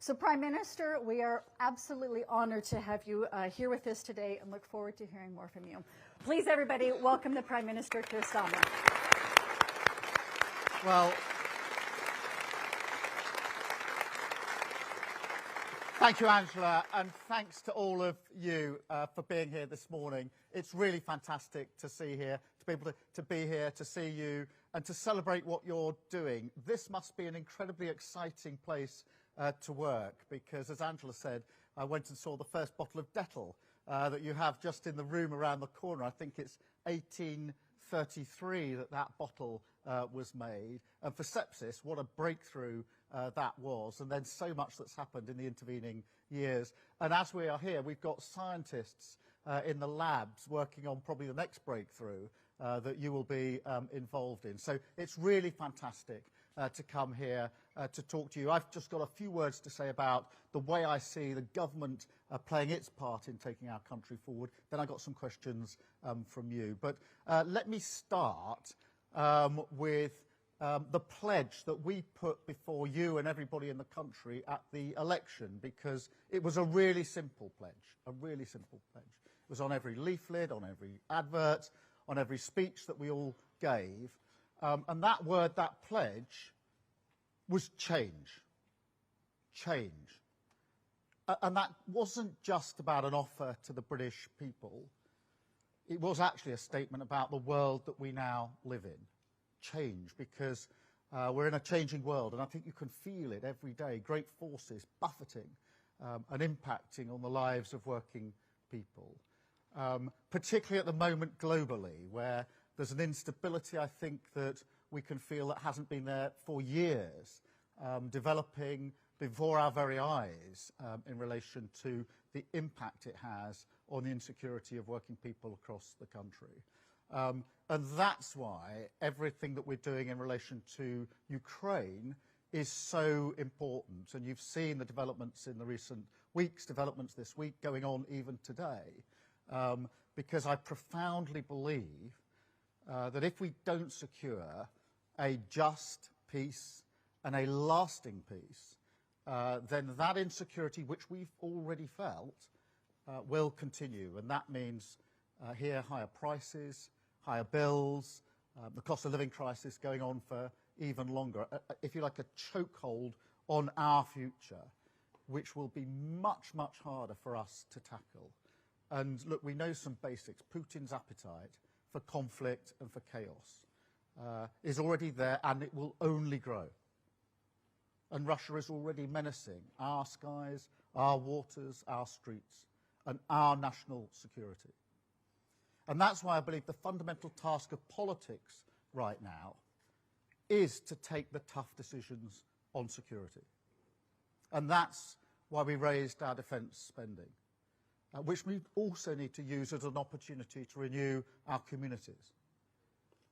So, Prime Minister, we are absolutely honored to have you here with us today and look forward to hearing more from you. Please, everybody, welcome the Prime Minister, Keir Starmer. Well, thank you, Angela, and thanks to all of you for being here this morning. It's really fantastic to see here, to be able to be here, to see you, and to celebrate what you're doing. This must be an incredibly exciting place to work, because, as Angela said, I went and saw the first bottle of Dettol that you have just in the room around the corner. I think it's 1833 that bottle was made. And for sepsis, what a breakthrough that was. And then so much that's happened in the intervening years. And as we are here, we've got scientists in the labs working on probably the next breakthrough that you will be involved in. So it's really fantastic to come here to talk to you. I've just got a few words to say about the way I see the government playing its part in taking our country forward. Then I've got some questions from you. But let me start with the pledge that we put before you and everybody in the country at the election, because it was a really simple pledge, a really simple pledge. It was on every leaflet, on every advert, on every speech that we all gave. And that word, that pledge, was change. Change. And that wasn't just about an offer to the British people. It was actually a statement about the world that we now live in. Change, because we're in a changing world, and I think you can feel it every day. Great forces buffeting and impacting on the lives of working people, particularly at the moment globally, where there's an instability, I think, that we can feel that hasn't been there for years, developing before our very eyes in relation to the impact it has on the insecurity of working people across the country. And that's why everything that we're doing in relation to Ukraine is so important. And you've seen the developments in the recent weeks, developments this week, going on even today, because I profoundly believe that if we don't secure a just peace and a lasting peace, then that insecurity, which we've already felt, will continue. And that means here higher prices, higher bills, the cost of living crisis going on for even longer. If you like, a chokehold on our future, which will be much, much harder for us to tackle. And look, we know some basics. Putin's appetite for conflict and for chaos is already there, and it will only grow. And Russia is already menacing our skies, our waters, our streets, and our national security. And that's why I believe the fundamental task of politics right now is to take the tough decisions on security. And that's why we raised our defence spending, which we also need to use as an opportunity to renew our communities.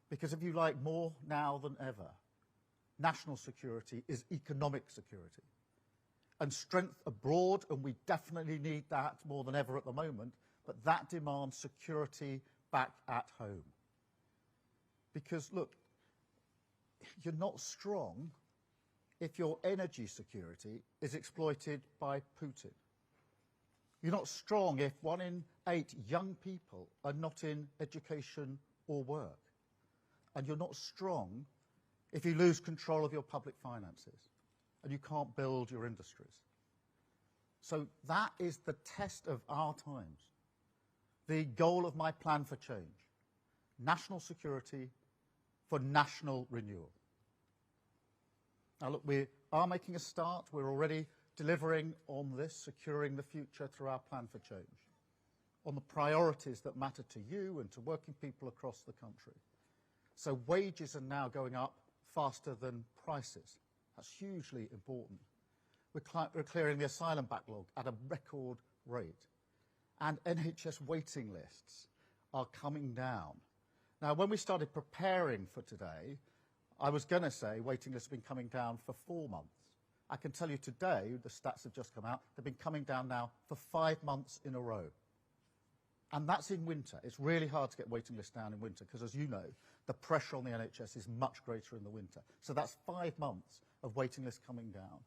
Because if you like, more now than ever, national security is economic security. And strength abroad, and we definitely need that more than ever at the moment, but that demands security back at home. Because, look, you're not strong if your energy security is exploited by Putin. You're not strong if 1 in 8 young people are not in education or work. And you're not strong if you lose control of your public finances and you can't build your industries. So that is the test of our times. The goal of my plan for change: national security for national renewal. Now look, we are making a start. We're already delivering on this, securing the future through our plan for change, on the priorities that matter to you and to working people across the country. So wages are now going up faster than prices. That's hugely important. We're clearing the asylum backlog at a record rate. And NHS waiting lists are coming down. Now, when we started preparing for today, I was going to say waiting lists have been coming down for 4 months. I can tell you today, the stats have just come out, they've been coming down now for 5 months in a row. And that's in winter. It's really hard to get waiting lists down in winter because, as you know, the pressure on the NHS is much greater in the winter. So that's 5 months of waiting lists coming down.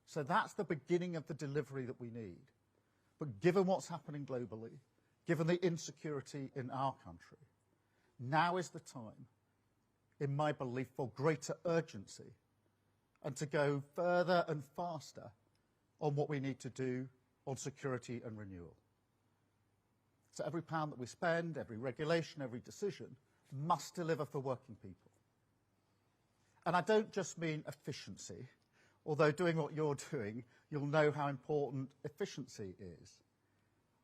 So that's the beginning of the delivery that we need. But given what's happening globally, given the insecurity in our country, now is the time, in my belief, for greater urgency and to go further and faster on what we need to do on security and renewal. So every pound that we spend, every regulation, every decision must deliver for working people. And I don't just mean efficiency, although doing what you're doing, you'll know how important efficiency is.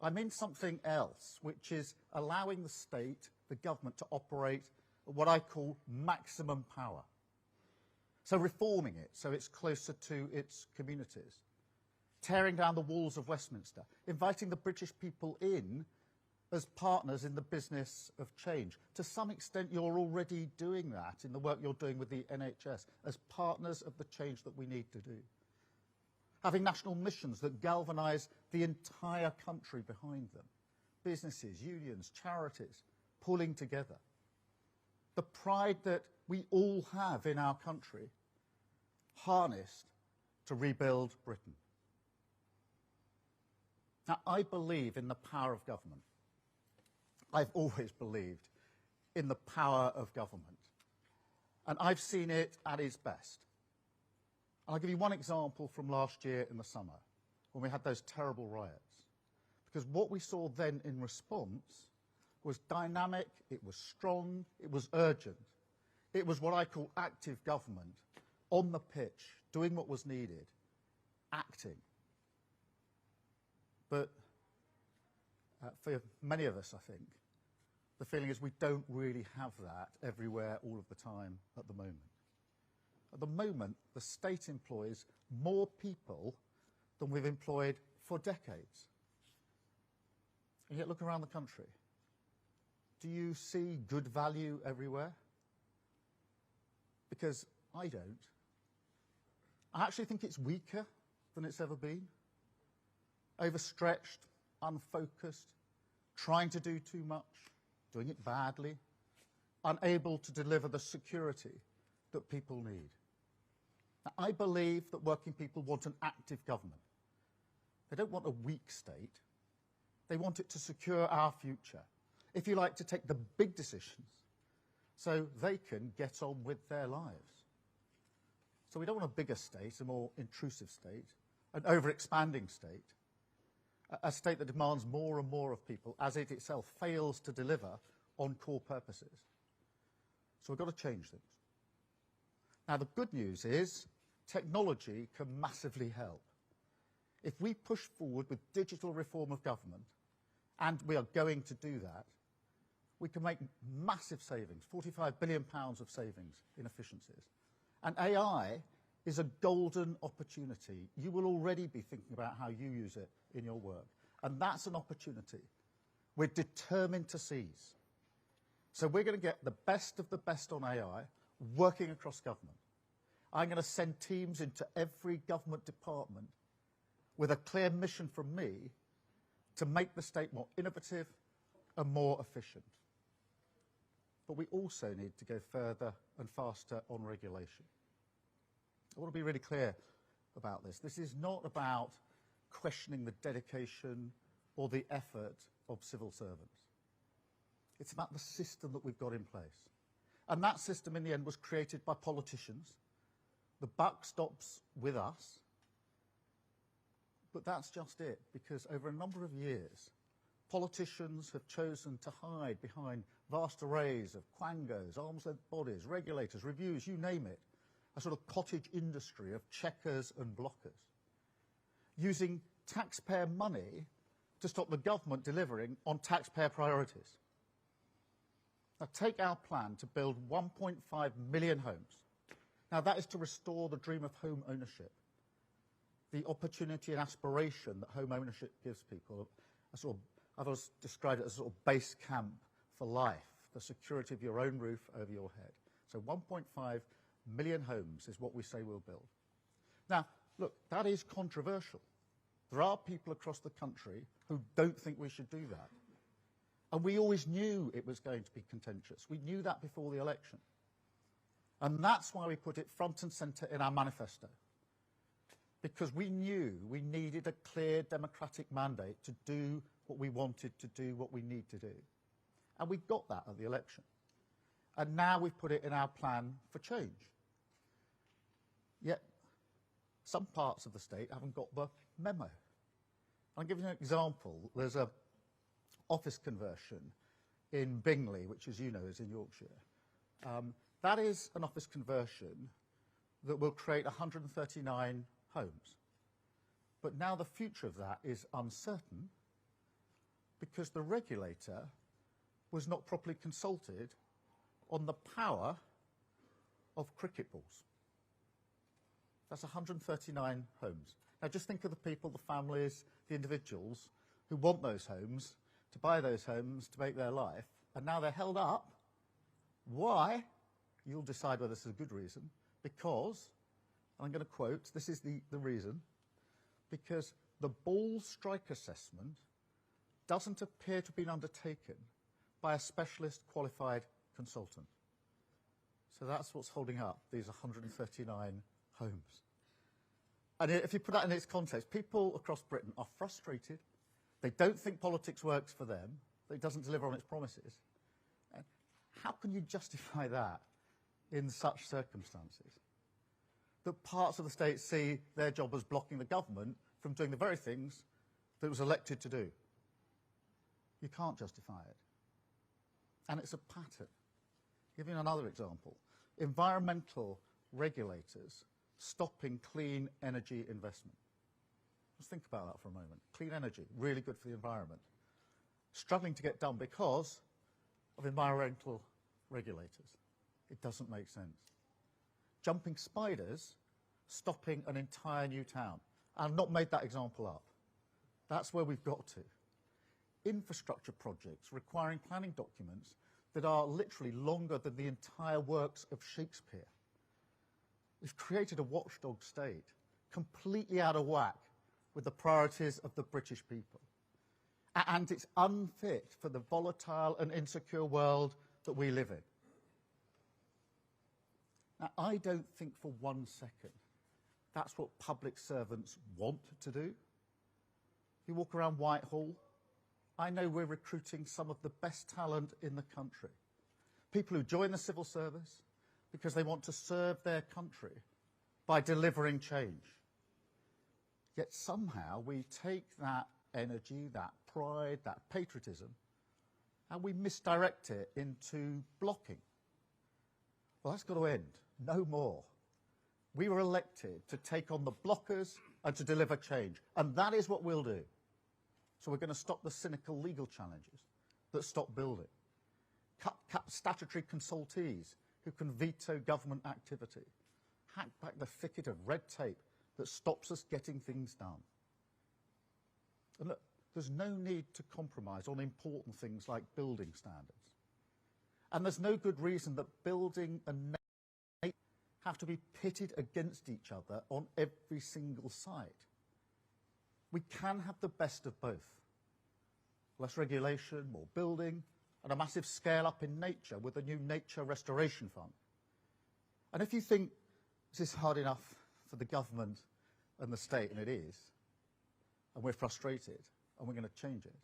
I mean something else, which is allowing the state, the government, to operate at what I call maximum power. So reforming it so it's closer to its communities, tearing down the walls of Westminster, inviting the British people in as partners in the business of change. To some extent, you're already doing that in the work you're doing with the NHS, as partners of the change that we need to do. Having national missions that galvanise the entire country behind them. Businesses, unions, charities, pulling together. The pride that we all have in our country, harnessed to rebuild Britain. Now, I believe in the power of government. I've always believed in the power of government. And I've seen it at its best. I'll give you one example from last year in the summer, when we had those terrible riots. Because what we saw then in response was dynamic, it was strong, it was urgent. It was what I call active government, on the pitch, doing what was needed, acting. But for many of us, I think, the feeling is we don't really have that everywhere all of the time at the moment. At the moment, the state employs more people than we've employed for decades. And yet look around the country. Do you see good value everywhere? Because I don't. I actually think it's weaker than it's ever been. Overstretched, unfocused, trying to do too much, doing it badly, unable to deliver the security that people need. Now, I believe that working people want an active government. They don't want a weak state. They want it to secure our future. If you like, to take the big decisions so they can get on with their lives. So we don't want a bigger state, a more intrusive state, an over-expanding state, a state that demands more and more of people as it itself fails to deliver on core purposes. So we've got to change things. Now, the good news is technology can massively help. If we push forward with digital reform of government, and we are going to do that, we can make massive savings, £45 billion of savings in efficiencies. And AI is a golden opportunity. You will already be thinking about how you use it in your work. And that's an opportunity we're determined to seize. So we're going to get the best of the best on AI working across government. I'm going to send teams into every government department with a clear mission from me to make the state more innovative and more efficient. But we also need to go further and faster on regulation. I want to be really clear about this. This is not about questioning the dedication or the effort of civil servants. It's about the system that we've got in place. And that system, in the end, was created by politicians. The buck stops with us. But that's just it, because over a number of years, politicians have chosen to hide behind vast arrays of quangos, arms-length bodies, regulators, reviews, you name it, a sort of cottage industry of checkers and blockers, using taxpayer money to stop the government delivering on taxpayer priorities. Now, take our plan to build 1.5 million homes. Now, that is to restore the dream of home ownership, the opportunity and aspiration that home ownership gives people. I've always described it as a sort of base camp for life, the security of your own roof over your head. So 1.5 million homes is what we say we'll build. Now, look, that is controversial. There are people across the country who don't think we should do that. And we always knew it was going to be contentious. We knew that before the election. And that's why we put it front and centre in our manifesto. because we knew we needed a clear democratic mandate to do what we wanted to do, what we need to do. And we got that at the election. And now we've put it in our plan for change. Yet some parts of the state haven't got the memo. I'll give you an example. There's an office conversion in Bingley, which, as you know, is in Yorkshire. That is an office conversion that will create 139 homes. But now the future of that is uncertain because the regulator was not properly consulted on the power of cricket balls. That's 139 homes. Now just think of the people, the families, the individuals who want those homes, to buy those homes, to make their life, and now they're held up. Why? You'll decide whether this is a good reason. Because, and I'm going to quote, this is the reason, because the ball strike assessment doesn't appear to have been undertaken by a specialist qualified consultant. So that's what's holding up these 139 homes. And if you put that in its context, people across Britain are frustrated. They don't think politics works for them. That it doesn't deliver on its promises. And how can you justify that in such circumstances? That parts of the state see their job as blocking the government from doing the very things that it was elected to do. You can't justify it. And it's a pattern. I'll give you another example. Environmental regulators stopping clean energy investment. Let's think about that for a moment. Clean energy, really good for the environment. Struggling to get done because of environmental regulators. It doesn't make sense. Jumping spiders, stopping an entire new town. I've not made that example up. That's where we've got to. Infrastructure projects requiring planning documents that are literally longer than the entire works of Shakespeare. We've created a watchdog state, completely out of whack with the priorities of the British people. And it's unfit for the volatile and insecure world that we live in. Now, I don't think for 1 second that's what public servants want to do. If you walk around Whitehall, I know we're recruiting some of the best talent in the country. People who join the civil service because they want to serve their country by delivering change. Yet somehow we take that energy, that pride, that patriotism, and we misdirect it into blocking. Well, that's got to end. No more. We were elected to take on the blockers and to deliver change. And that is what we'll do. So we're going to stop the cynical legal challenges that stop building. Cut statutory consultees who can veto government activity. Hack back the thicket of red tape that stops us getting things done. And look, there's no need to compromise on important things like building standards. And there's no good reason that building and nature have to be pitted against each other on every single site. We can have the best of both. Less regulation, more building, and a massive scale up in nature with a new nature restoration fund. And if you think this is hard enough for the government and the state, and it is, and we're frustrated, and we're going to change it,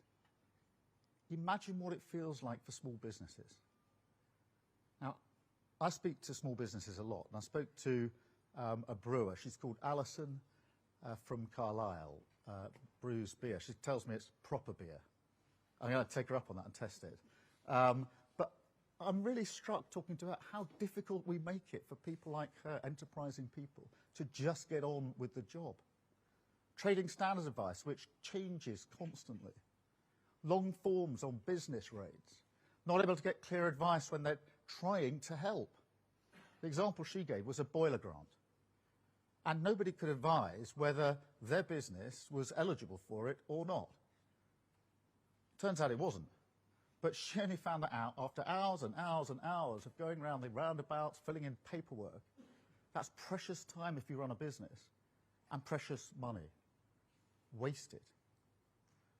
imagine what it feels like for small businesses. Now, I speak to small businesses a lot, and I spoke to a brewer. She's called Alison from Carlisle, brews beer. She tells me it's proper beer. I'm going to take her up on that and test it. But I'm really struck talking to her how difficult we make it for people like her, enterprising people, to just get on with the job. Trading standards advice, which changes constantly. Long forms on business rates. Not able to get clear advice when they're trying to help. The example she gave was a boiler grant. And nobody could advise whether their business was eligible for it or not. Turns out it wasn't. But she only found that out after hours and hours and hours of going around the roundabouts, filling in paperwork. That's precious time if you run a business, and precious money. Wasted.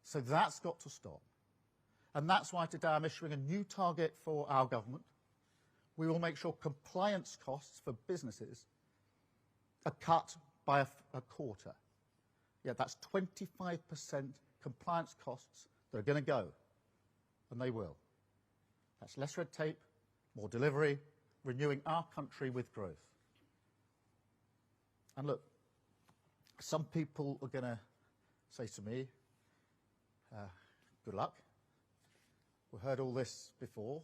So that's got to stop. And that's why today I'm issuing a new target for our government. We will make sure compliance costs for businesses are cut by a quarter. Yeah, that's 25% compliance costs that are going to go, and they will. That's less red tape, more delivery, renewing our country with growth. And look, some people are going to say to me, good luck. We've heard all this before,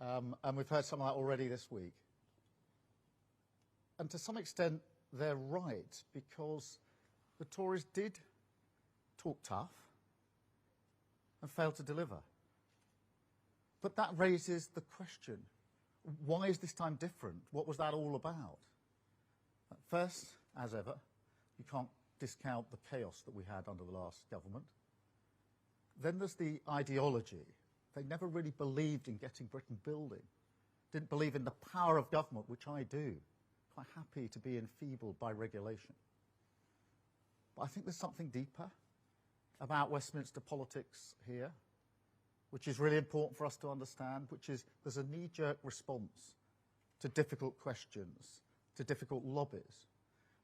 and we've heard some of that already this week. And to some extent, they're right, because the Tories did talk tough and failed to deliver. But that raises the question, why is this time different? What was that all about? First, as ever, you can't discount the chaos that we had under the last government. Then there's the ideology. They never really believed in getting Britain building, didn't believe in the power of government, which I do. Quite happy to be enfeebled by regulation. But I think there's something deeper about Westminster politics here, which is really important for us to understand, which is there's a knee-jerk response to difficult questions, to difficult lobbies.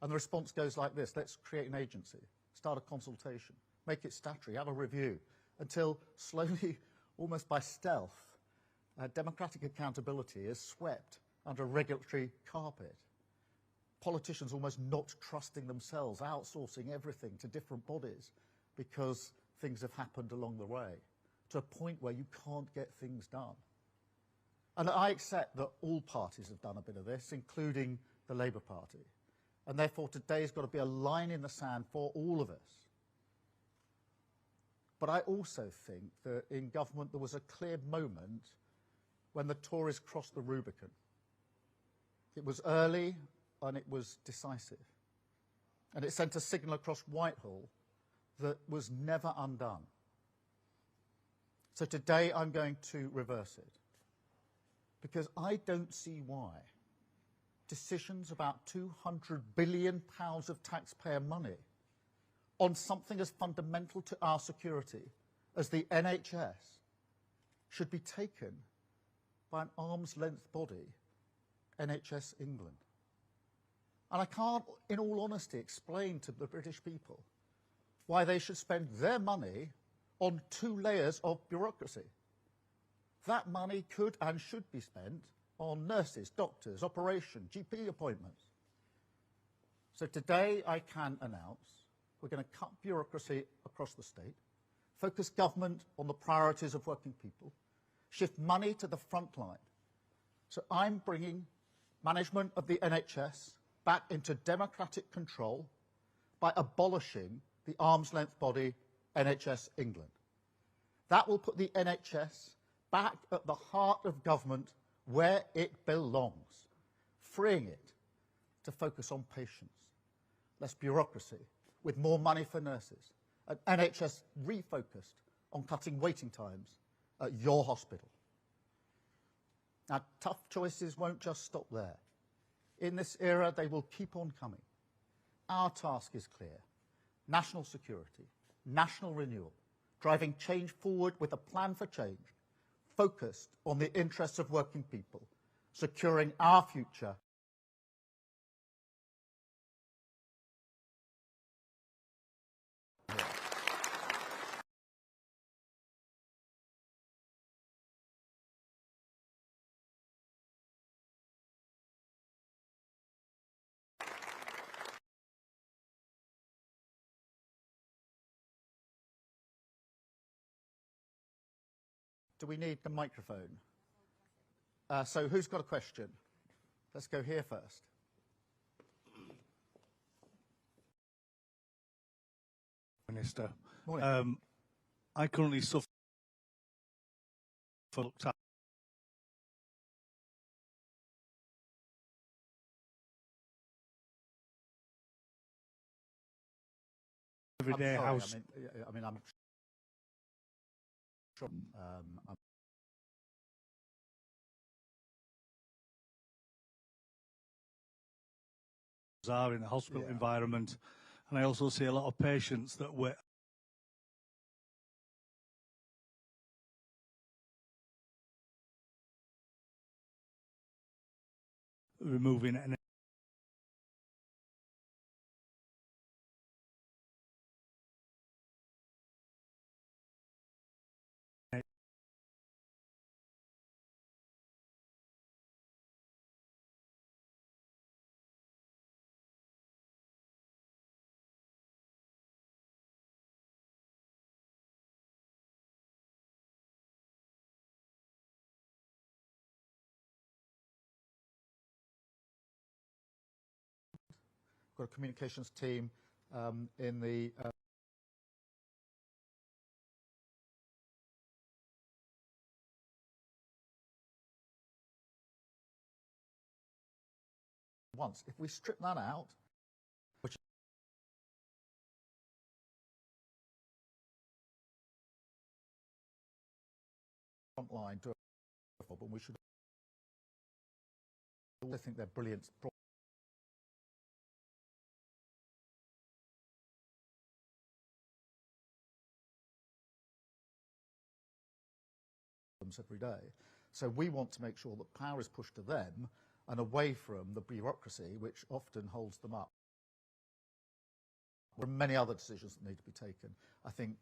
And the response goes like this: let's create an agency, start a consultation, make it statutory, have a review, until slowly, almost by stealth, democratic accountability is swept under a regulatory carpet. Politicians almost not trusting themselves, outsourcing everything to different bodies because things have happened along the way, to a point where you can't get things done. And I accept that all parties have done a bit of this, including the Labour Party. And therefore today's got to be a line in the sand for all of us. But I also think that in government there was a clear moment when the Tories crossed the Rubicon. It was early and it was decisive. And it sent a signal across Whitehall that was never undone. So today I'm going to reverse it, because I don't see why decisions about £200 billion of taxpayer money on something as fundamental to our security as the NHS should be taken by an arm's-length body, NHS England. And I can't, in all honesty, explain to the British people why they should spend their money on 2 layers of bureaucracy. That money could and should be spent on nurses, doctors, operation, GP appointments. So today I can announce we're going to cut bureaucracy across the state, focus government on the priorities of working people, shift money to the front line. So I'm bringing management of the NHS back into democratic control by abolishing the arm's-length body NHS England. That will put the NHS back at the heart of government where it belongs, freeing it to focus on patients, less bureaucracy, with more money for nurses, an NHS refocused on cutting waiting times at your hospital. Now, tough choices won't just stop there. In this era, they will keep on coming. Our task is clear: national security, national renewal, driving change forward with a plan for change, focused on the interests of working people, securing our future. Do we need the microphone? So who's got a question? Let's go here first. Minister, Morning. I currently suffer for looked at everyday I'm house. sorry, I mean, I'm sure. Are in a hospital environment, and I also see a lot of patients that were removing got a communications team in the once. If we strip that out, which front line to a problem, we should also think they're brilliant problems every day. So we want to make sure that power is pushed to them and away from the bureaucracy, which often holds them up. There are many other decisions that need to be taken. I think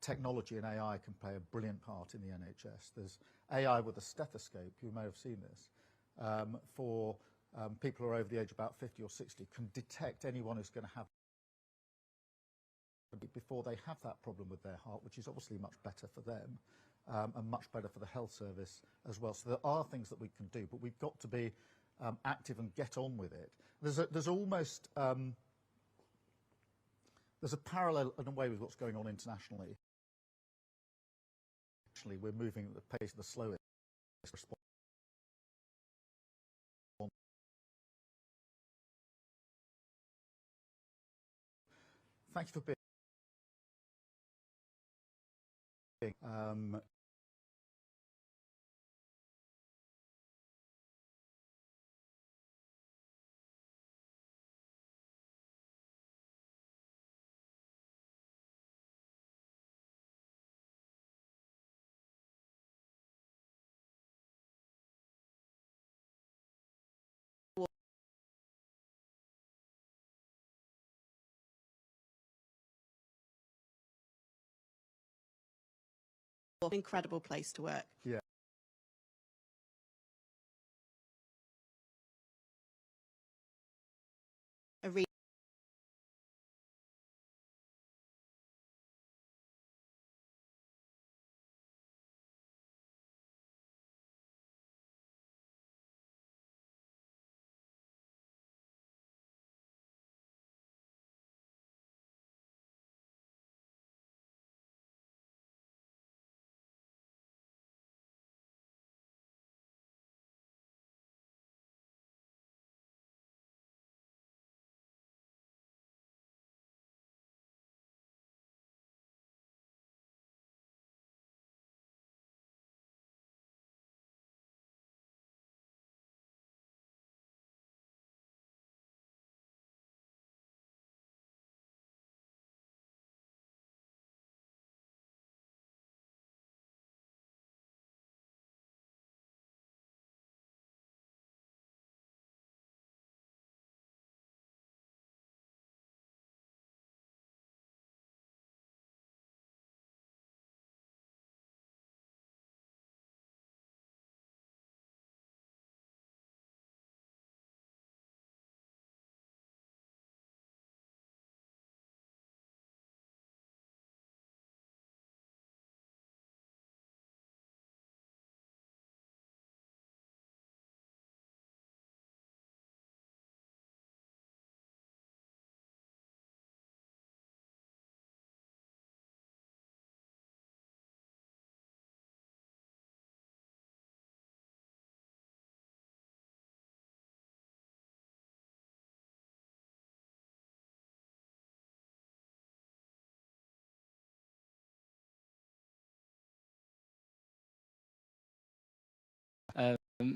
technology and AI can play a brilliant part in the NHS. There's AI with a stethoscope, you may have seen this, for people who are over the age of about 50 or 60, can detect anyone who's going to have before they have that problem with their heart, which is obviously much better for them and much better for the health service as well. So there are things that we can do, but we've got to be active and get on with it. There's almost there's a parallel in a way with what's going on internationally. Actually, we're moving at the pace of the slowest response. Thank you for being incredible place to work. yeah. A re-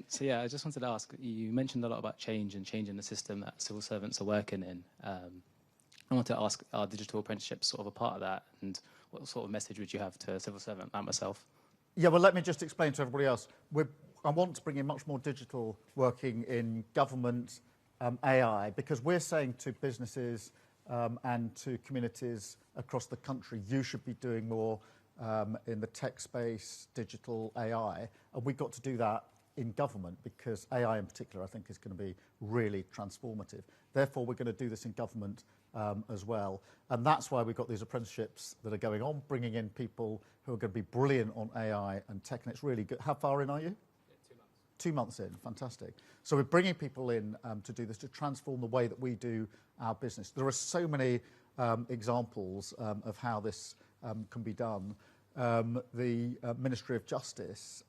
So yeah, I just wanted to ask, you mentioned a lot about change and changing the system that civil servants are working in. I want to ask, are digital apprenticeships sort of a part of that? And what sort of message would you have to a civil servant like myself? Yeah, well, let me just explain to everybody else. I want to bring in much more digital working in government, AI, because we're saying to businesses and to communities across the country, you should be doing more in the tech space, digital AI, and we've got to do that in government because AI in particular, I think, is going to be really transformative. Therefore, we're going to do this in government as well. And that's why we've got these apprenticeships that are going on, bringing in people who are going to be brilliant on AI and tech, and it's really good. How far in are you? Yeah, 2 months. 2 months in, fantastic. So we're bringing people in to do this, to transform the way that we do our business. There are so many examples of how this can be done. The Ministry of Justice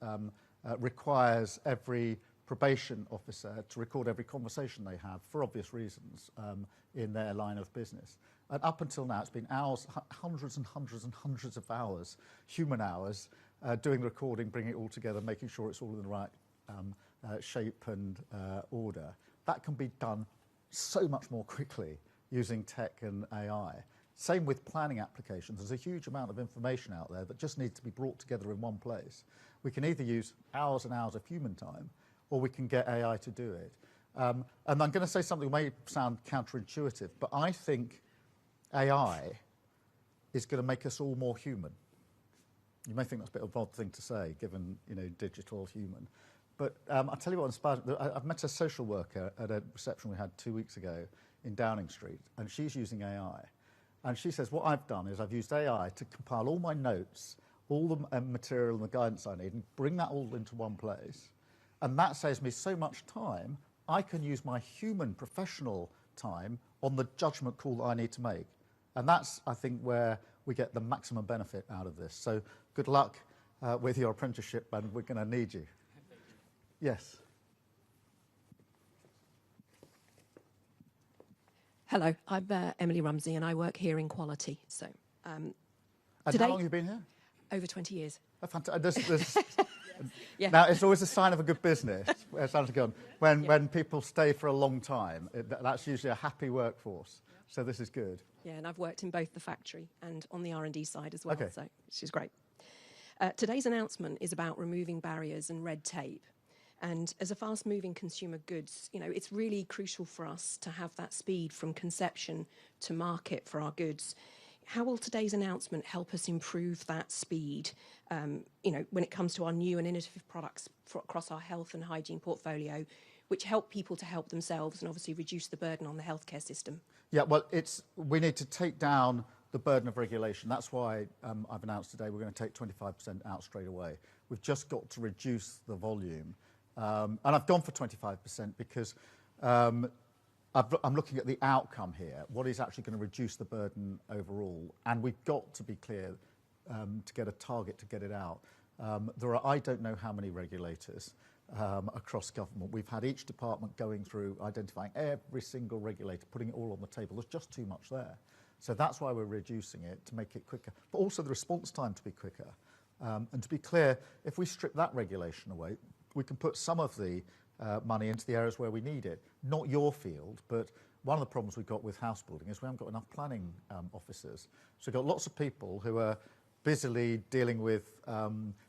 requires every probation officer to record every conversation they have, for obvious reasons, in their line of business. And up until now, it's been hours, hundreds and hundreds and hundreds of hours, human hours, doing the recording, bringing it all together, making sure it's all in the right shape and order. That can be done so much more quickly using tech and AI. Same with planning applications. There's a huge amount of information out there that just needs to be brought together in one place. We can either use hours and hours of human time, or we can get AI to do it. And I'm going to say something that may sound counterintuitive, but I think AI is going to make us all more human. You may think that's a bit of an odd thing to say, given, digital human. But I'll tell you what inspired me. I've met a social worker at a reception we had 2 weeks ago in Downing Street, and she's using AI. And she says, what I've done is I've used AI to compile all my notes, all the material and the guidance I need, and bring that all into one place. And that saves me so much time, I can use my human professional time on the judgment call that I need to make. And that's, I think, where we get the maximum benefit out of this. So good luck with your apprenticeship, and we're going to need you. Yes. Hello, I'm Emily Rumsey, and I work here in quality. So, And today, how long have you been here? over 20 years. Oh, fantastic. Yeah. Now, it's always a sign of a good business, when people stay for a long time. That's usually a happy workforce. So this is good. Yeah, and I've worked in both the factory and on the R&D side as well, Okay. so which is great. Today's announcement is about removing barriers and red tape. And as a fast-moving consumer goods, it's really crucial for us to have that speed from conception to market for our goods. How will today's announcement help us improve that speed, when it comes to our new and innovative products across our health and hygiene portfolio, which help people to help themselves and obviously reduce the burden on the healthcare system? Yeah, well, we need to take down the burden of regulation. That's why I've announced today we're going to take 25% out straight away. We've just got to reduce the volume. And I've gone for 25% because I'm looking at the outcome here, what is actually going to reduce the burden overall. And we've got to be clear to get a target to get it out. There are, I don't know how many regulators across government. We've had each department going through, identifying every single regulator, putting it all on the table. There's just too much there. So that's why we're reducing it, to make it quicker. But also the response time to be quicker. And to be clear, if we strip that regulation away, we can put some of the money into the areas where we need it. Not your field, but one of the problems we've got with house building is we haven't got enough planning officers. So we've got lots of people who are busily dealing with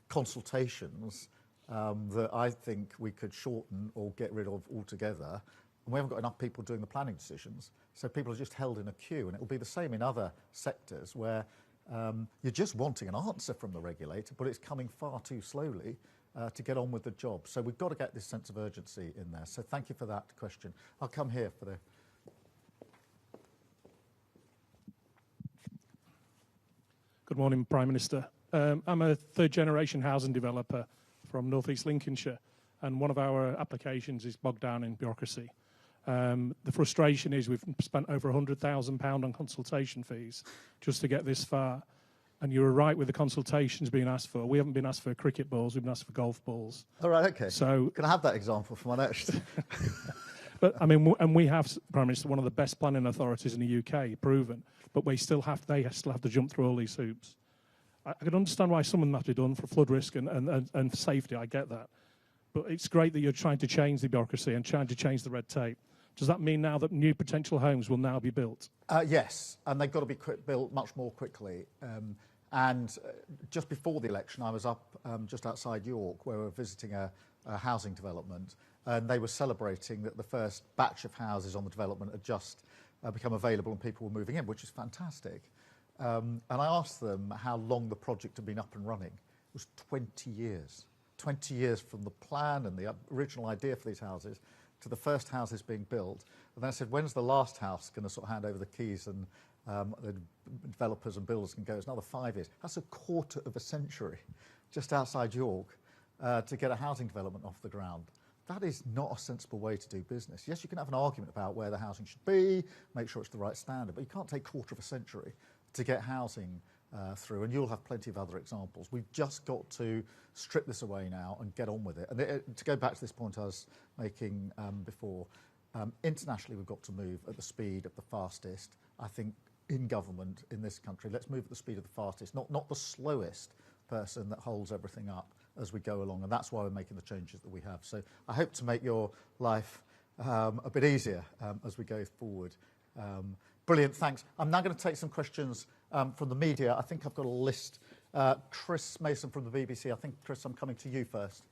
consultations that I think we could shorten or get rid of altogether. And we haven't got enough people doing the planning decisions. So people are just held in a queue. And it will be the same in other sectors where you're just wanting an answer from the regulator, but it's coming far too slowly to get on with the job. So we've got to get this sense of urgency in there. So thank you for that question. I'll come here for the... Good morning, Prime Minister. I'm a third-generation housing developer from North East Lincolnshire, and one of our applications is bogged down in bureaucracy. The frustration is we've spent over £100,000 on consultation fees just to get this far. And you were right with the consultations being asked for. We haven't been asked for cricket balls, we've been asked for golf balls. All right, okay. So, can I have that example for my next? But I mean, and we have, Prime Minister, one of the best planning authorities in the UK, proven. But they still have to jump through all these hoops. I can understand why some of them have to be done for flood risk and safety. I get that. But it's great that you're trying to change the bureaucracy and trying to change the red tape. Does that mean now that new potential homes will now be built? Yes, and they've got to be built much more quickly. And just before the election, I was up just outside York, where we were visiting a housing development, and they were celebrating that the first batch of houses on the development had just become available and people were moving in, which is fantastic. And I asked them how long the project had been up and running. It was 20 years. 20 years from the plan and the original idea for these houses to the first houses being built. And then I said, when's the last house going to sort of hand over the keys and the developers and builders can go? It's another 5 years. That's a quarter of a century just outside York. to get a housing development off the ground. That is not a sensible way to do business. Yes, you can have an argument about where the housing should be, make sure it's the right standard, but you can't take a quarter of a century to get housing through, and you'll have plenty of other examples. We've just got to strip this away now and get on with it. And to go back to this point I was making before, internationally we've got to move at the speed of the fastest. I think in government in this country, let's move at the speed of the fastest, not the slowest person that holds everything up as we go along, and that's why we're making the changes that we have. So I hope to make your life a bit easier as we go forward. Brilliant, thanks. I'm now going to take some questions from the media. I think I've got a list. Chris Mason from the BBC. I think, Chris, I'm coming to you first.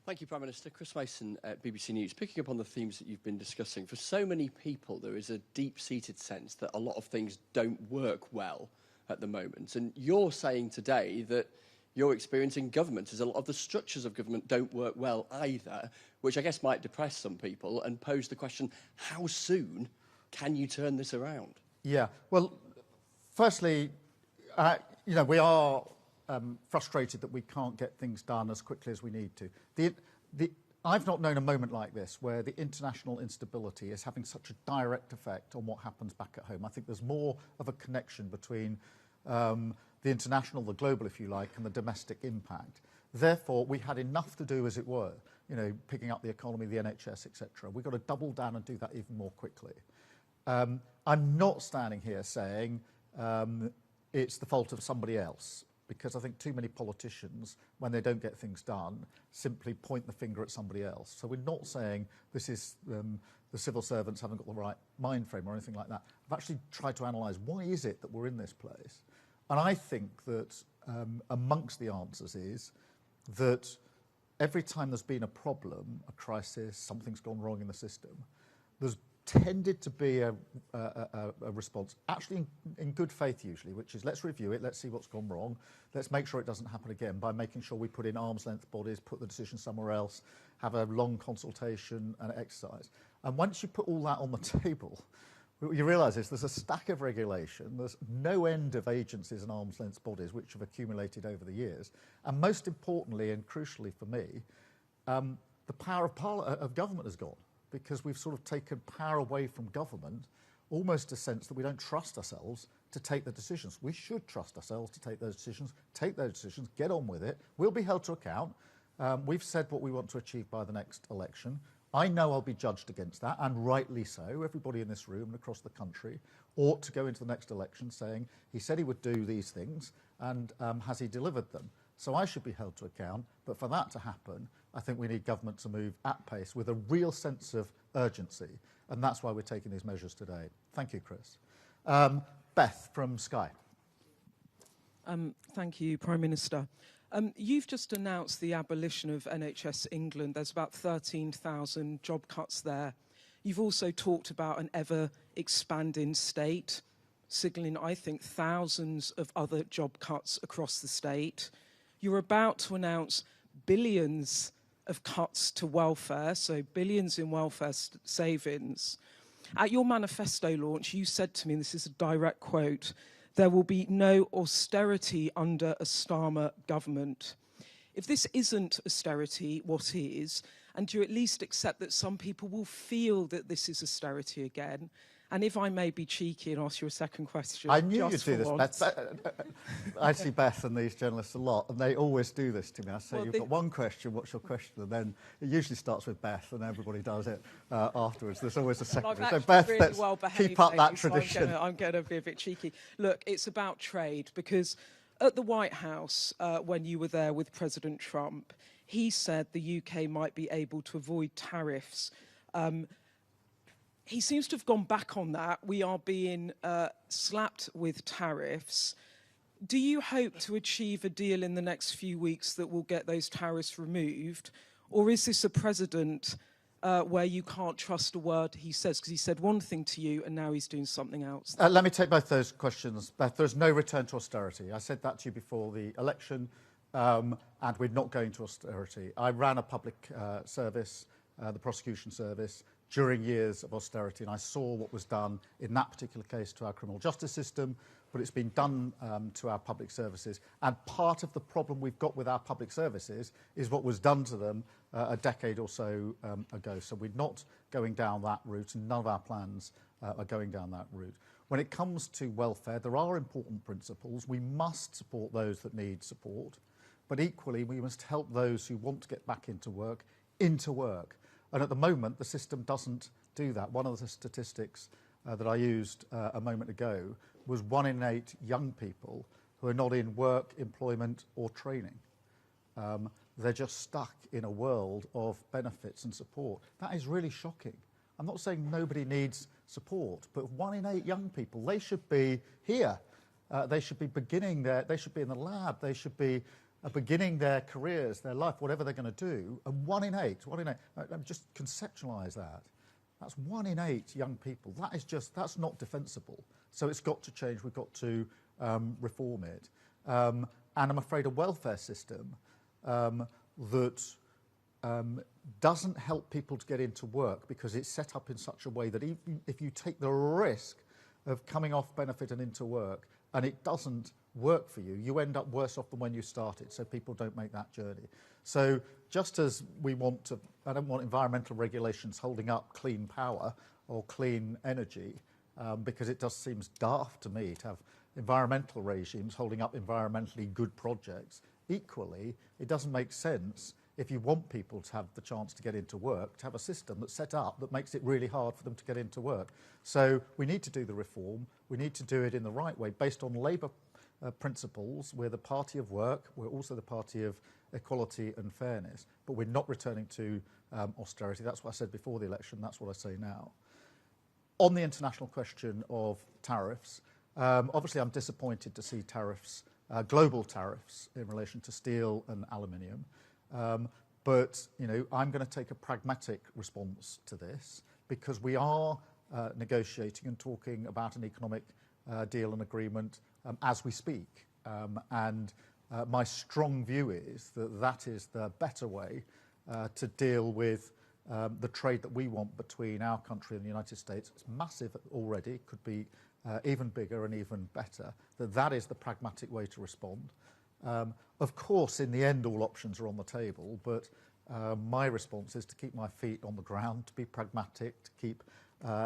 Thank you, Prime Minister. Chris Mason at BBC News. Picking up on the themes that you've been discussing, for so many people there is a deep-seated sense that a lot of things don't work well at the moment. And you're saying today that your experience in government is a lot of the structures of government don't work well either, which I guess might depress some people and pose the question, how soon can you turn this around? Yeah, well, firstly, we are frustrated that we can't get things done as quickly as we need to. I've not known a moment like this where the international instability is having such a direct effect on what happens back at home. I think there's more of a connection between the international, the global, if you like, and the domestic impact. Therefore, we had enough to do, as it were, picking up the economy, the NHS, etc. We've got to double down and do that even more quickly. I'm not standing here saying it's the fault of somebody else, because I think too many politicians, when they don't get things done, simply point the finger at somebody else. So we're not saying this is the civil servants haven't got the right mind frame or anything like that. I've actually tried to analyse why is it that we're in this place. And I think that amongst the answers is that every time there's been a problem, a crisis, something's gone wrong in the system, there's tended to be a response, actually in good faith usually, which is let's review it, let's see what's gone wrong, let's make sure it doesn't happen again by making sure we put in arm's length bodies, put the decision somewhere else, have a long consultation and exercise. And once you put all that on the table, what you realise is there's a stack of regulation, there's no end of agencies and arm's length bodies which have accumulated over the years, and most importantly and crucially for me, the power of government has gone, because we've sort of taken power away from government, almost a sense that we don't trust ourselves to take the decisions. We should trust ourselves to take those decisions, get on with it. We'll be held to account. We've said what we want to achieve by the next election. I know I'll be judged against that, and rightly so. Everybody in this room and across the country ought to go into the next election saying he said he would do these things, and has he delivered them? So I should be held to account, but for that to happen, I think we need government to move at pace with a real sense of urgency, and that's why we're taking these measures today. Thank you, Chris. Beth from Sky. Thank you, Prime Minister. You've just announced the abolition of NHS England. There's about 13,000 job cuts there. You've also talked about an ever-expanding state, signalling, I think, thousands of other job cuts across the state. You're about to announce billions of cuts to welfare, so billions in welfare savings. At your manifesto launch, you said to me, and this is a direct quote, there will be no austerity under a Starmer government. If this isn't austerity, what is? And do you at least accept that some people will feel that this is austerity again? And if I may be cheeky and ask you a second question. I knew you'd do this, Beth. I see Beth and these journalists a lot, and they always do this to me. I say, you've got one question, what's your question? And then it usually starts with Beth, and everybody does it afterwards. There's always a second one. So, Beth, really let's keep up that tradition. So I'm going to be a bit cheeky. Look, it's about trade, because at the White House, when you were there with President Trump, he said the UK might be able to avoid tariffs. He seems to have gone back on that. We are being slapped with tariffs. Do you hope to achieve a deal in the next few weeks that will get those tariffs removed? Or is this a president where you can't trust a word he says? Because he said one thing to you and now he's doing something else. Let me take both those questions. Beth, there's no return to austerity. I said that to you before the election, and we're not going to austerity. I ran a public service, the prosecution service, during years of austerity, and I saw what was done in that particular case to our criminal justice system, but it's been done to our public services. And part of the problem we've got with our public services is what was done to them a decade or so ago. So we're not going down that route, and none of our plans are going down that route. When it comes to welfare, there are important principles. We must support those that need support, but equally we must help those who want to get back into work. And at the moment, the system doesn't do that. One of the statistics that I used a moment ago was 1 in 8 young people who are not in work, employment or training. They're just stuck in a world of benefits and support. That is really shocking. I'm not saying nobody needs support, but 1 in 8 young people, they should be here. They should be they should be in the lab, they should be beginning their careers, their life, whatever they're going to do. And 1 in 8, just conceptualise that. That's 1 in 8 young people. That's not defensible. So it's got to change. We've got to reform it. And I'm afraid a welfare system that doesn't help people to get into work because it's set up in such a way that even if you take the risk of coming off benefit and into work and it doesn't work for you, you end up worse off than when you started, so people don't make that journey. So just as we want to, I don't want environmental regulations holding up clean power or clean energy, because it just seems daft to me to have environmental regimes holding up environmentally good projects. Equally, it doesn't make sense if you want people to have the chance to get into work, to have a system that's set up that makes it really hard for them to get into work. So we need to do the reform. We need to do it in the right way, based on Labour principles. We're the party of work. We're also the party of equality and fairness. But we're not returning to austerity. That's what I said before the election. That's what I say now. On the international question of tariffs, obviously I'm disappointed to see tariffs, global tariffs, in relation to steel and aluminium. But I'm going to take a pragmatic response to this, because we are negotiating and talking about an economic deal and agreement as we speak. My strong view is that that is the better way to deal with the trade that we want between our country and the United States. It's massive already, could be even bigger and even better. That is the pragmatic way to respond. Of course, in the end, all options are on the table, but my response is to keep my feet on the ground, to be pragmatic, to keep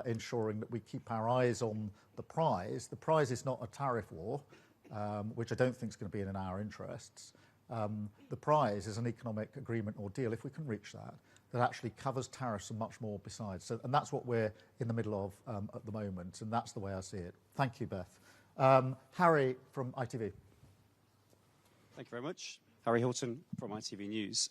ensuring that we keep our eyes on the prize. The prize is not a tariff war, which I don't think is going to be in our interests. The prize is an economic agreement or deal, if we can reach that, that actually covers tariffs and much more besides. So, and that's what we're in the middle of at the moment, and that's the way I see it. Thank you, Beth. Harry from ITV. Thank you very much. Harry Hilton from ITV News.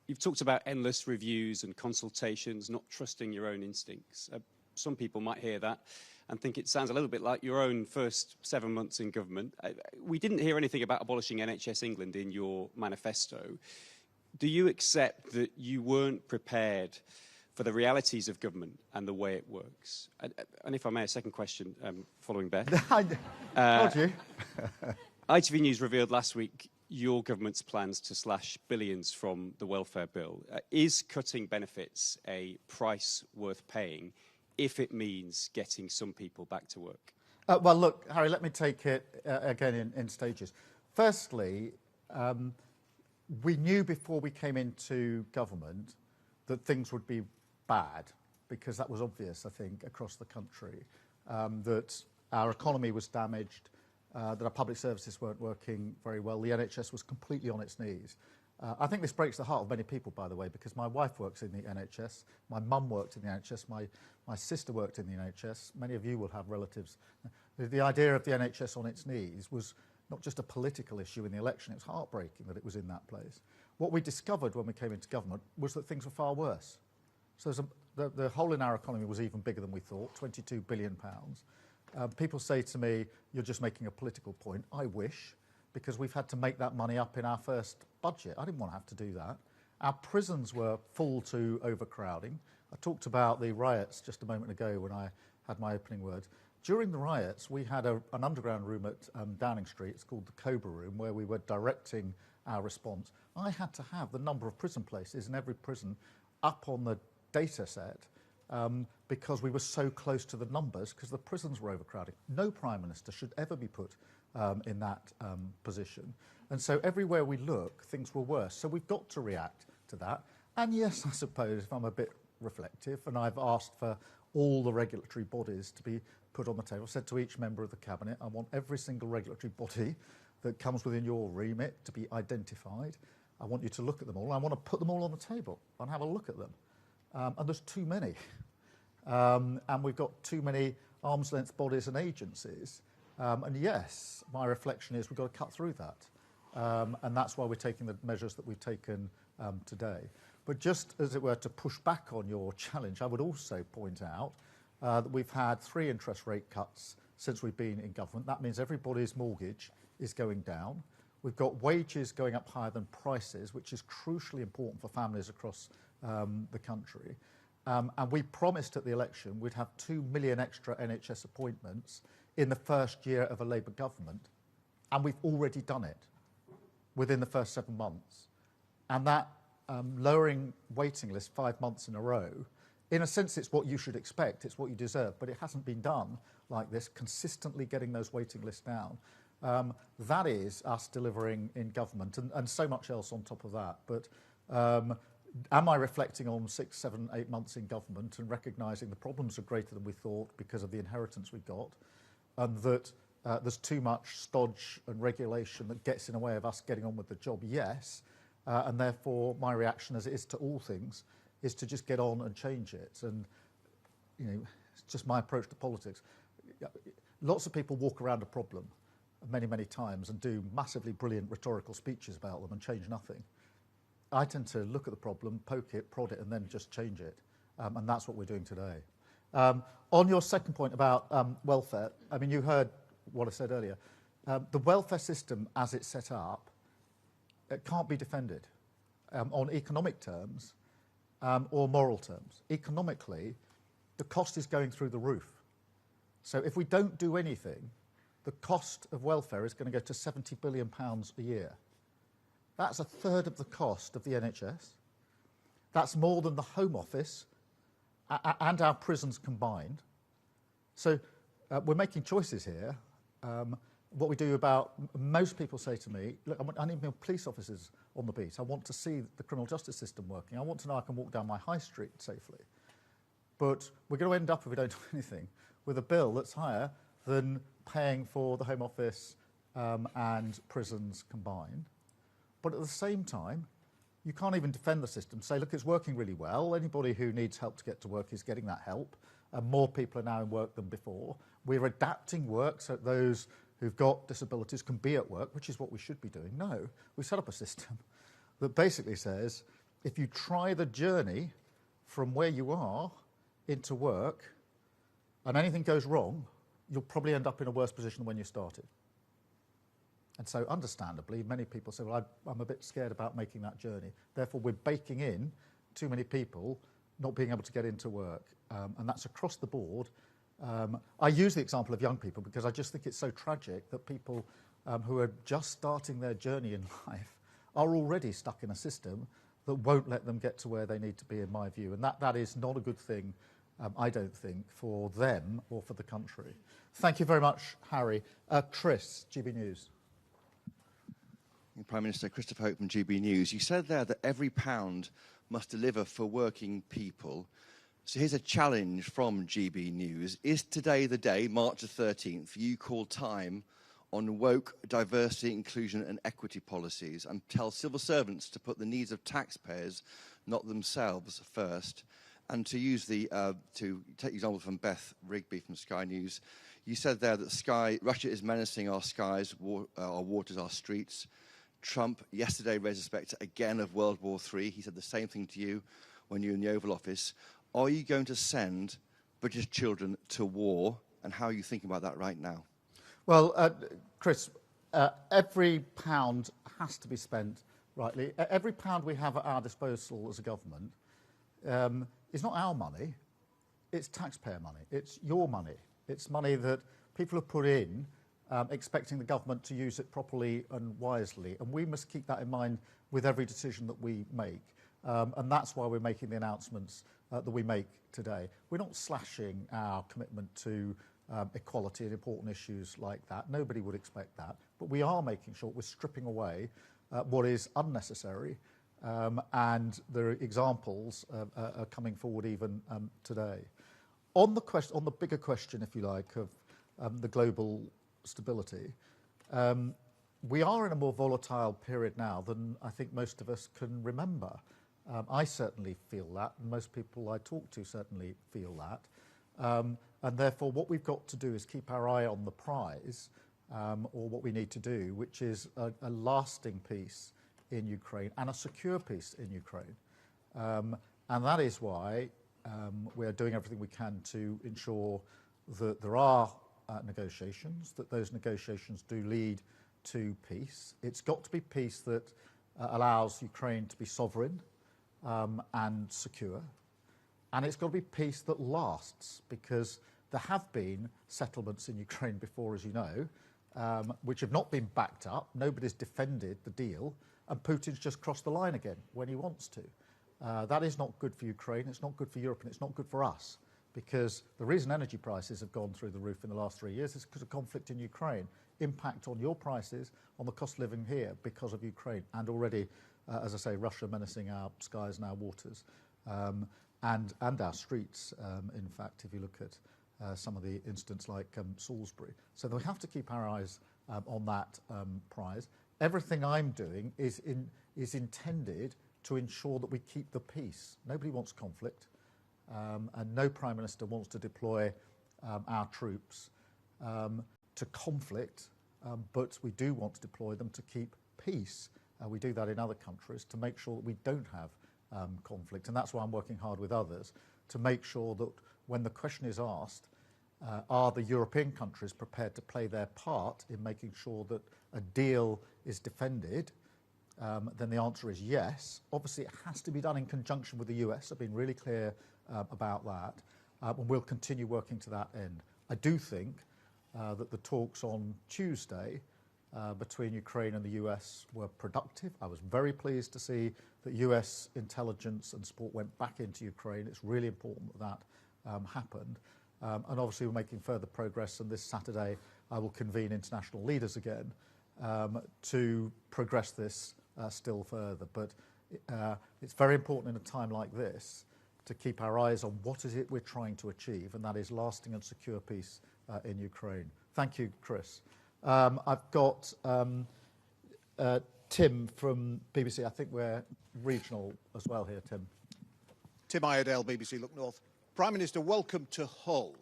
You've talked about endless reviews and consultations, not trusting your own instincts. Some people might hear that and think it sounds a little bit like your own first 7 months in government. We didn't hear anything about abolishing NHS England in your manifesto. Do you accept that you weren't prepared for the realities of government and the way it works? And if I may, a second question following Beth. Told you. ITV News revealed last week your government's plans to slash billions from the welfare bill. Is cutting benefits a price worth paying if it means getting some people back to work? Well, look, Harry, let me take it again in stages. Firstly, we knew before we came into government that things would be bad, because that was obvious, I think, across the country, that our economy was damaged, that our public services weren't working very well. The NHS was completely on its knees. I think this breaks the heart of many people, by the way, because my wife works in the NHS, my mum worked in the NHS, my sister worked in the NHS. Many of you will have relatives. The idea of the NHS on its knees was not just a political issue in the election, it was heartbreaking that it was in that place. What we discovered when we came into government was that things were far worse. So the hole in our economy was even bigger than we thought, £22 billion. People say to me, you're just making a political point. I wish, because we've had to make that money up in our first budget. I didn't want to have to do that. Our prisons were full to overcrowding. I talked about the riots just a moment ago when I had my opening words. During the riots, we had an underground room at Downing Street. It's called the Cobra Room, where we were directing our response. I had to have the number of prison places in every prison up on the data set because we were so close to the numbers because the prisons were overcrowded. No Prime Minister should ever be put in that position. And so everywhere we look, things were worse. So we've got to react to that. And yes, I suppose, if I'm a bit reflective, and I've asked for all the regulatory bodies to be put on the table. I've said to each member of the Cabinet, I want every single regulatory body that comes within your remit to be identified. I want you to look at them all. I want to put them all on the table and have a look at them. And there's too many. And we've got too many arm's length bodies and agencies. And yes, my reflection is we've got to cut through that. And that's why we're taking the measures that we've taken today. But just as it were to push back on your challenge, I would also point out that we've had 3 interest rate cuts since we've been in government. That means everybody's mortgage is going down. We've got wages going up higher than prices, which is crucially important for families across the country. And we promised at the election we'd have 2 million extra NHS appointments in the first year of a Labour government. And we've already done it within the first 7 months. And that lowering waiting list 5 months in a row, in a sense, it's what you should expect. It's what you deserve. But it hasn't been done like this, consistently getting those waiting lists down. That is us delivering in government and so much else on top of that. But am I reflecting on 6, 7, 8 months in government and recognising the problems are greater than we thought because of the inheritance we got, and that there's too much stodge and regulation that gets in the way of us getting on with the job? Yes. And therefore, my reaction, as it is to all things, is to just get on and change it. And, you know, it's just my approach to politics. Lots of people walk around a problem many, many times and do massively brilliant rhetorical speeches about them and change nothing. I tend to look at the problem, poke it, prod it, and then just change it. And that's what we're doing today. On your second point about welfare, I mean, you heard what I said earlier. The welfare system, as it's set up, it can't be defended on economic terms or moral terms. Economically, the cost is going through the roof. So if we don't do anything, the cost of welfare is going to go to £70 billion a year. That's a third of the cost of the NHS. That's more than the Home Office and our prisons combined. So we're making choices here. What we do about, most people say to me, look, I need more police officers on the beat. I want to see the criminal justice system working. I want to know I can walk down my high street safely. But we're going to end up, if we don't do anything, with a bill that's higher than paying for the Home Office and prisons combined. But at the same time, you can't even defend the system. Say, look, it's working really well. Anybody who needs help to get to work is getting that help. More people are now in work than before. We're adapting work so that those who've got disabilities can be at work, which is what we should be doing. No, we set up a system that basically says, if you try the journey from where you are into work and anything goes wrong, you'll probably end up in a worse position than when you started. And so, understandably, many people say, well, I'm a bit scared about making that journey. Therefore, we're baking in too many people not being able to get into work. And that's across the board. I use the example of young people because I just think it's so tragic that people who are just starting their journey in life are already stuck in a system that won't let them get to where they need to be, in my view. And that is not a good thing, I don't think, for them or for the country. Thank you very much, Harry. Chris, GB News. Prime Minister Christopher Hope from GB News. You said there that every pound must deliver for working people. So here's a challenge from GB News. Is today the day, March the 13th, you call time on woke diversity, inclusion and equity policies and tell civil servants to put the needs of taxpayers, not themselves, first? And to use to take the example from Beth Rigby from Sky News, you said there that Russia is menacing our skies, our waters, our streets. Trump yesterday raised the spectre again of World War III. He said the same thing to you when you were in the Oval Office. Are you going to send British children to war, and how are you thinking about that right now? Well, Chris, every pound has to be spent rightly. Every pound we have at our disposal as a government is not our money, it's taxpayer money. It's your money. It's money that people have put in expecting the government to use it properly and wisely. And we must keep that in mind with every decision that we make. And that's why we're making the announcements that we make today. We're not slashing our commitment to equality and important issues like that. Nobody would expect that. But we are making sure we're stripping away what is unnecessary, and the examples are coming forward even today. On the bigger question, if you like, of the global stability, we are in a more volatile period now than I think most of us can remember. I certainly feel that, and most people I talk to certainly feel that. And therefore, what we've got to do is keep our eye on the prize, or what we need to do, which is a lasting peace in Ukraine and a secure peace in Ukraine. And that is why we are doing everything we can to ensure that there are negotiations, that those negotiations do lead to peace. It's got to be peace that allows Ukraine to be sovereign and secure. And it's got to be peace that lasts, because there have been settlements in Ukraine before, as you know, which have not been backed up. Nobody's defended the deal, and Putin's just crossed the line again when he wants to. That is not good for Ukraine, it's not good for Europe, and it's not good for us, because the reason energy prices have gone through the roof in the last 3 years is because of conflict in Ukraine. Impact on your prices, on the cost of living here because of Ukraine, and already, as I say, Russia menacing our skies and our waters, and our streets, in fact, if you look at some of the incidents like Salisbury. So we have to keep our eyes on that prize. Everything I'm doing is intended to ensure that we keep the peace. Nobody wants conflict, and no Prime Minister wants to deploy our troops to conflict, but we do want to deploy them to keep peace. We do that in other countries to make sure that we don't have conflict, and that's why I'm working hard with others to make sure that when the question is asked, are the European countries prepared to play their part in making sure that a deal is defended, then the answer is yes. Obviously, it has to be done in conjunction with the US. I've been really clear about that, and we'll continue working to that end. I do think that the talks on Tuesday between Ukraine and the US were productive. I was very pleased to see that US intelligence and support went back into Ukraine. It's really important that that happened. And obviously we're making further progress, and this Saturday I will convene international leaders again to progress this still further. But it's very important in a time like this to keep our eyes on what is it we're trying to achieve, and that is lasting and secure peace in Ukraine. Thank you, Chris. I've got Tim from BBC. I think we're regional as well here, Tim. Tim Iredale, BBC Look North. Prime Minister, welcome to Hull.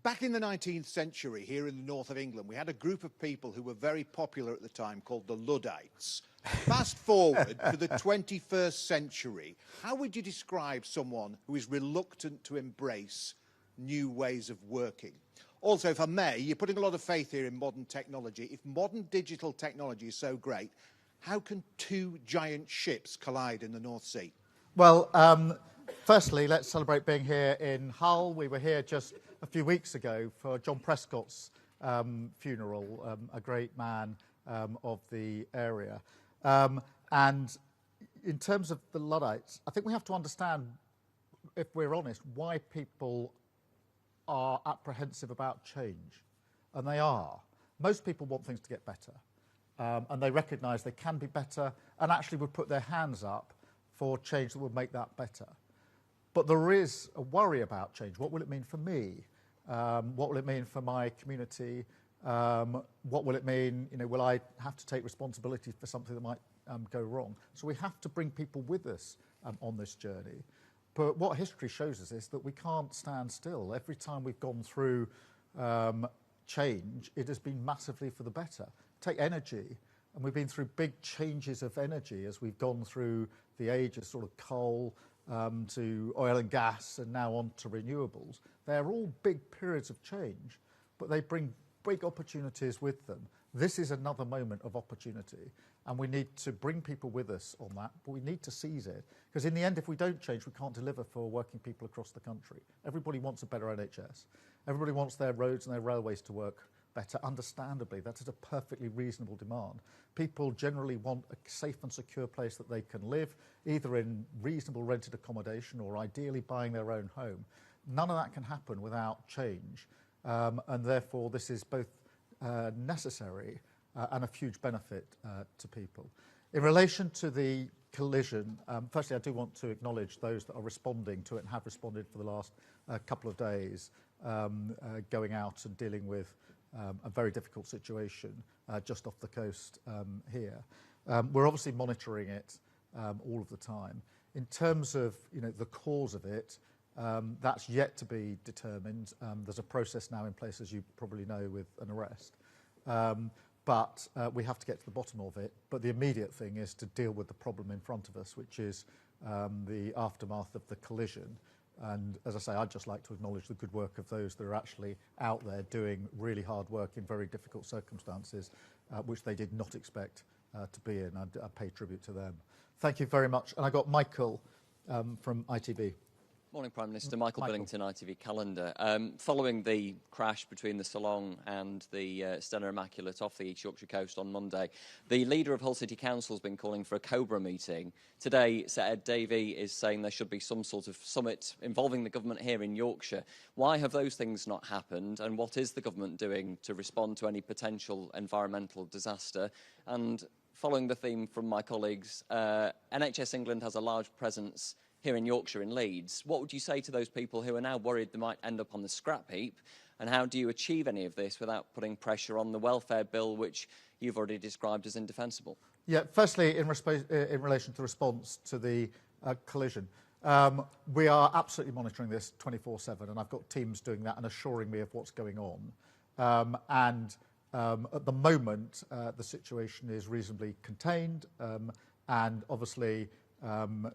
Back in the 19th century, here in the north of England, we had a group of people who were very popular at the time called the Luddites. Fast forward to the 21st century, how would you describe someone who is reluctant to embrace new ways of working? Also, if I may, you're putting a lot of faith here in modern technology. If modern digital technology is so great, how can two giant ships collide in the North Sea? Well, firstly, let's celebrate being here in Hull. We were here just a few weeks ago for John Prescott's funeral, a great man of the area. And in terms of the Luddites, I think we have to understand, if we're honest, why people are apprehensive about change. And they are. Most people want things to get better. And they recognise they can be better, and actually would put their hands up for change that would make that better. But there is a worry about change. What will it mean for me? What will it mean for my community? What will it mean? Will I have to take responsibility for something that might go wrong? So we have to bring people with us on this journey. But what history shows us is that we can't stand still. Every time we've gone through change, it has been massively for the better. Take energy, and we've been through big changes of energy as we've gone through the age of sort of coal to oil and gas, and now on to renewables. They're all big periods of change, but they bring big opportunities with them. This is another moment of opportunity, and we need to bring people with us on that, but we need to seize it, because in the end, if we don't change, we can't deliver for working people across the country. Everybody wants a better NHS. Everybody wants their roads and their railways to work better, understandably, that is a perfectly reasonable demand. People generally want a safe and secure place that they can live, either in reasonable rented accommodation or ideally buying their own home. None of that can happen without change, and therefore this is both necessary and a huge benefit to people. In relation to the collision, firstly, I do want to acknowledge those that are responding to it and have responded for the last couple of days, going out and dealing with a very difficult situation just off the coast here. We're obviously monitoring it all of the time. In terms of the cause of it, that's yet to be determined. There's a process now in place, as you probably know, with an arrest. But we have to get to the bottom of it. But the immediate thing is to deal with the problem in front of us, which is the aftermath of the collision. And as I say, I'd just like to acknowledge the good work of those that are actually out there doing really hard work in very difficult circumstances, which they did not expect to be in. I pay tribute to them. Thank you very much. And I got Michael from ITV. Morning, Prime Minister. Michael Billington, ITV Calendar. Following the crash between the Salong and the Stena Immaculate off the East Yorkshire coast on Monday, the leader of Hull City Council has been calling for a COBRA meeting. Today, Sir Ed Davey is saying there should be some sort of summit involving the government here in Yorkshire. Why have those things not happened, and what is the government doing to respond to any potential environmental disaster? And following the theme from my colleagues, NHS England has a large presence here in Yorkshire, in Leeds. What would you say to those people who are now worried they might end up on the scrap heap? And how do you achieve any of this without putting pressure on the welfare bill, which you've already described as indefensible? Yeah, firstly, in relation to response to the collision, we are absolutely monitoring this 24/7, and I've got teams doing that and assuring me of what's going on. At the moment, the situation is reasonably contained, and obviously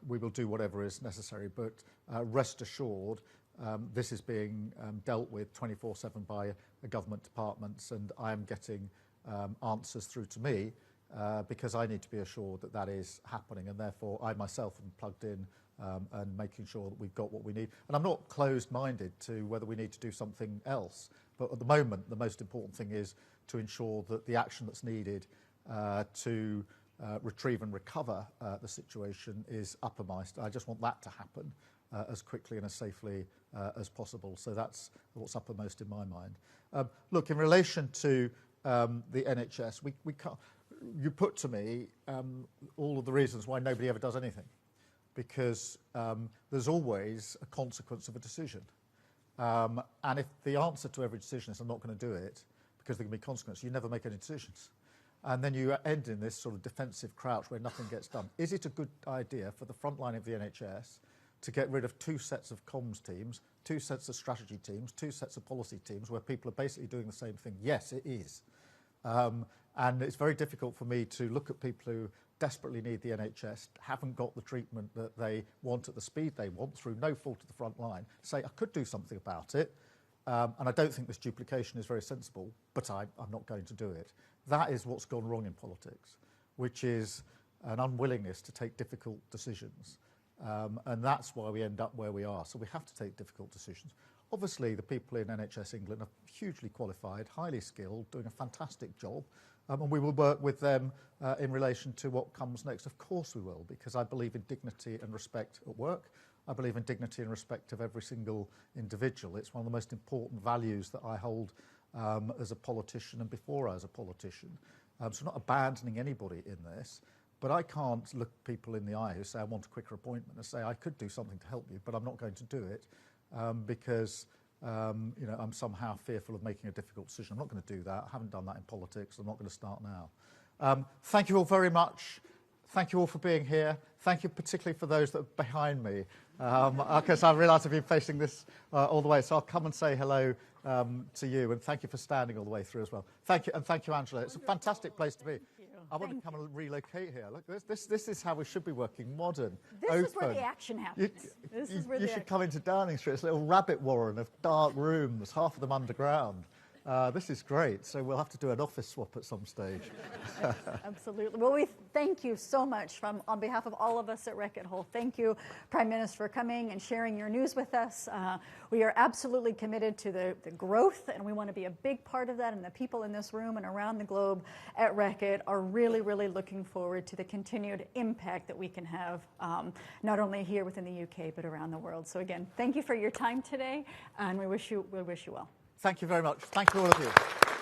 we will do whatever is necessary, but rest assured this is being dealt with 24/7 by government departments, and I am getting answers through to me because I need to be assured that that is happening, and therefore I myself am plugged in and making sure that we've got what we need. And I'm not closed-minded to whether we need to do something else, but at the moment the most important thing is to ensure that the action that's needed to retrieve and recover the situation is uppermost. I just want that to happen as quickly and as safely as possible. So that's what's uppermost in my mind. Look, in relation to the NHS, we can't, you put to me all of the reasons why nobody ever does anything, because there's always a consequence of a decision. And if the answer to every decision is I'm not going to do it because there can be consequences, you never make any decisions. And then you end in this sort of defensive crouch where nothing gets done. Is it a good idea for the front line of the NHS to get rid of 2 sets of comms teams, 2 sets of strategy teams, 2 sets of policy teams where people are basically doing the same thing? Yes, it is. And it's very difficult for me to look at people who desperately need the NHS, haven't got the treatment that they want at the speed they want through no fault of the front line, say I could do something about it. And I don't think this duplication is very sensible, but I'm not going to do it. That is what's gone wrong in politics, which is an unwillingness to take difficult decisions. And that's why we end up where we are. So we have to take difficult decisions. Obviously, the people in NHS England are hugely qualified, highly skilled, doing a fantastic job. And we will work with them in relation to what comes next. Of course we will, because I believe in dignity and respect at work. I believe in dignity and respect of every single individual. It's one of the most important values that I hold as a politician and before I was a politician. So I'm not abandoning anybody in this, but I can't look people in the eye who say I want a quicker appointment and say I could do something to help you, but I'm not going to do it because I'm somehow fearful of making a difficult decision. I'm not going to do that. I haven't done that in politics. I'm not going to start now. Thank you all very much. Thank you all for being here. Thank you particularly for those that are behind me, because I realise I've been facing this all the way. So I'll come and say hello to you, and thank you for standing all the way through as well. Thank you, and thank you, Angela. It's a fantastic place to be. I want to come and relocate here. Look, this is how we should be working, modern, open. This is where the action happens. You should come into Downing Street. It's a little rabbit warren of dark rooms, half of them underground. This is great. So we'll have to do an office swap at some stage. Absolutely. Well, we thank you so much on behalf of all of us at Reckitt Hall. Thank you, Prime Minister, for coming and sharing your news with us. We are absolutely committed to the growth, and we want to be a big part of that. And the people in this room and around the globe at Reckitt are really, really looking forward to the continued impact that we can have, not only here within the UK, but around the world. So again, thank you for your time today, and we wish you well. Thank you very much. Thank you all of you.